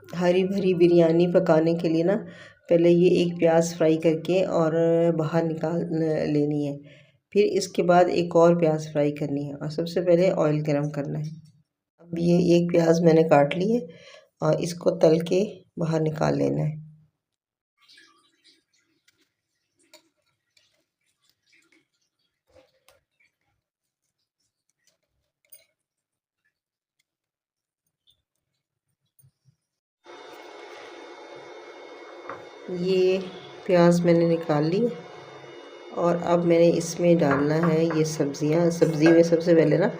हरी भरी बिरयानी पकाने के लिए ना पहले ये एक प्याज फ्राई करके और बाहर निकाल लेनी है। फिर इसके बाद एक और प्याज फ्राई करनी है और सबसे पहले ऑयल गरम करना है। अब ये एक प्याज मैंने काट ली है और इसको तल के बाहर निकाल लेना है। ये प्याज मैंने निकाल ली और अब मैंने इसमें डालना है ये सब्ज़ियाँ। सब्ज़ी में सबसे पहले ना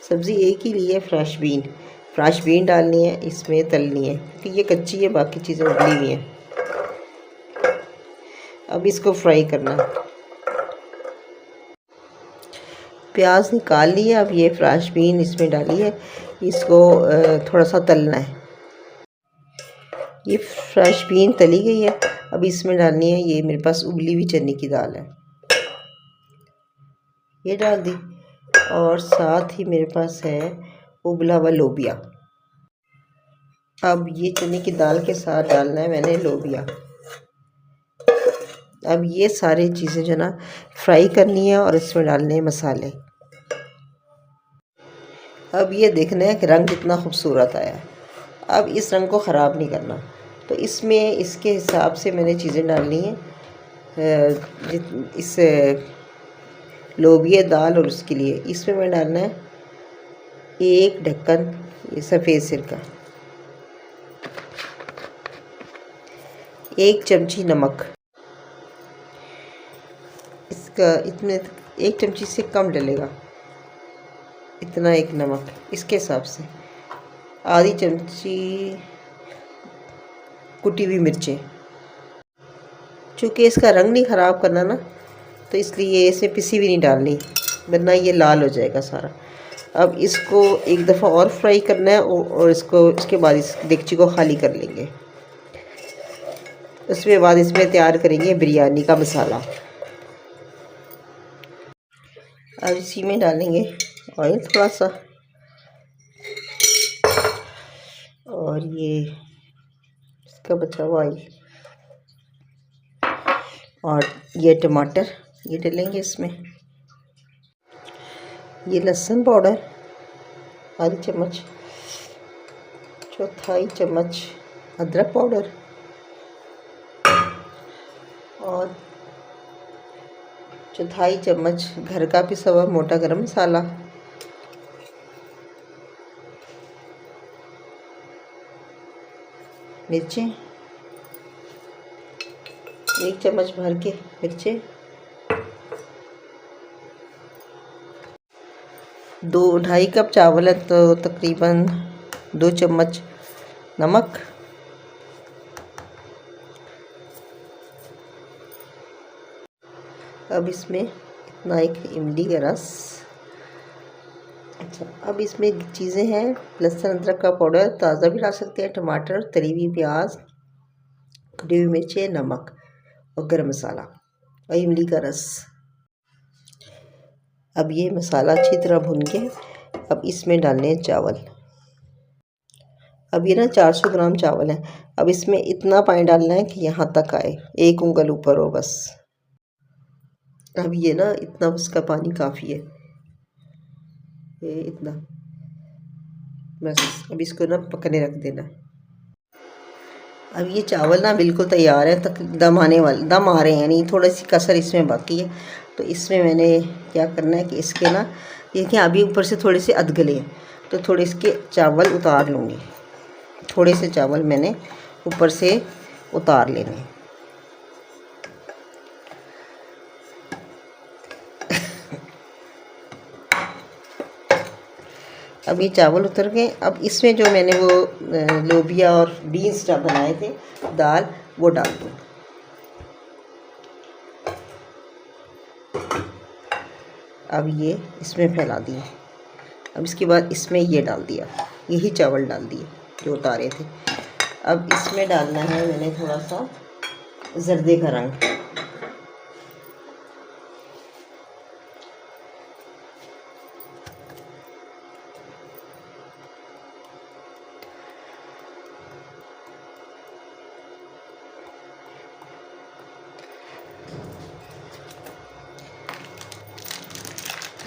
सब्ज़ी एक ही ली है, फ्रेश बीन डालनी है, इसमें तलनी है क्योंकि ये कच्ची है, बाकी चीज़ें उबली हुई हैं। अब इसको फ्राई करना है। प्याज निकाल ली है, अब ये फ्रेश बीन इसमें डाली है, इसको थोड़ा सा तलना है। ये फ्रेश बीन तली गई है, अब इसमें डालनी है ये मेरे पास उबली हुई चने की दाल है, ये डाल दी। और साथ ही मेरे पास है उबला हुआ लोबिया। अब ये चने की दाल के साथ डालना है मैंने लोबिया। अब ये सारी चीज़ें जो ना फ्राई करनी है और इसमें डालने हैं मसाले। अब ये देखना है कि रंग कितना खूबसूरत आया है। अब इस रंग को ख़राब नहीं करना, तो इसमें इसके हिसाब से मैंने चीज़ें डालनी है। इस लोबिया दाल और उसके लिए इसमें मैं डालना है एक ढक्कन ये सफ़ेद सिरका, 1 चमची नमक, इसका इतने 1 चमची से कम डलेगा, इतना एक नमक इसके हिसाब से, आधी चमची कुटी हुई मिर्चें। चूँकि इसका रंग नहीं ख़राब करना ना, तो इसलिए इसे पिसी हुई नहीं डालनी, वरना ये लाल हो जाएगा सारा। अब इसको एक दफ़ा और फ्राई करना है और इसके बाद इस देगची को खाली कर लेंगे। उसके बाद इसमें तैयार करेंगे बिरयानी का मसाला। अब इसी में डालेंगे ऑयल थोड़ा सा, और ये इसका बचा हुआ ऑयल, और ये टमाटर ये डालेंगे इसमें। ये लहसुन पाउडर आधी चम्मच, चौथाई चम्मच अदरक पाउडर, और चौथाई चम्मच घर का पिसा हुआ मोटा गरम मसाला, मिर्चें 1 चम्मच भर के मिर्चें, 2-2.5 कप चावल है तो तकरीबन 2 चम्मच नमक, अब इसमें इतना एक इमली का रस। अच्छा, अब इसमें चीज़ें हैं लहसुन अदरक का पाउडर, ताज़ा भी डाल सकते हैं, टमाटर, तली हुई प्याज, कटी हुई मिर्चें, नमक और गरम मसाला और इमली का रस। अब ये मसाला अच्छी तरह भुन के अब इसमें डालने हैं चावल। अब ये ना 400 ग्राम चावल है, अब इसमें इतना पानी डालना है कि यहाँ तक आए, 1 उंगल ऊपर हो बस। अब ये ना इतना उसका पानी काफ़ी है, ये इतना बस। अब इसको ना पकने रख देना। अब ये चावल ना बिल्कुल तैयार है, तक दम आ रहे हैं, यानी थोड़ी सी कसर इसमें बाकी है। तो इसमें मैंने क्या करना है कि इसके ना देखिए अभी ऊपर से थोड़े से अधगले हैं, तो थोड़े इसके चावल उतार लूँगी। थोड़े से चावल मैंने ऊपर से उतार लेने हैं। अब ये चावल उतर गए। अब इसमें जो मैंने वो लोबिया और बीन्स बनाए थे दाल, वो डाल दूँ। अब ये इसमें फैला दिए। अब इसके बाद इसमें ये डाल दिया, यही चावल डाल दिए जो उतारे थे। अब इसमें डालना है मैंने थोड़ा सा जर्दे का रंग,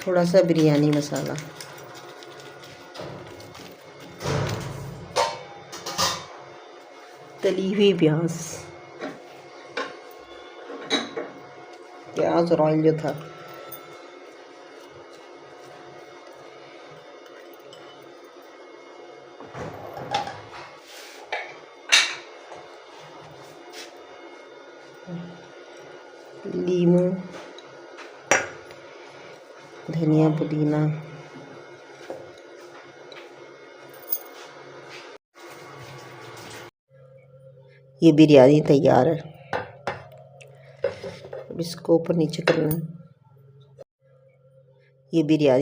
थोड़ा सा बिरयानी मसाला, तली हुई प्याज और ऑयल जो था, लीमू, धनिया पुदीना, ये बिरयानी तैयार है। अब इसको ऊपर नीचे करना है। ये बिरयानी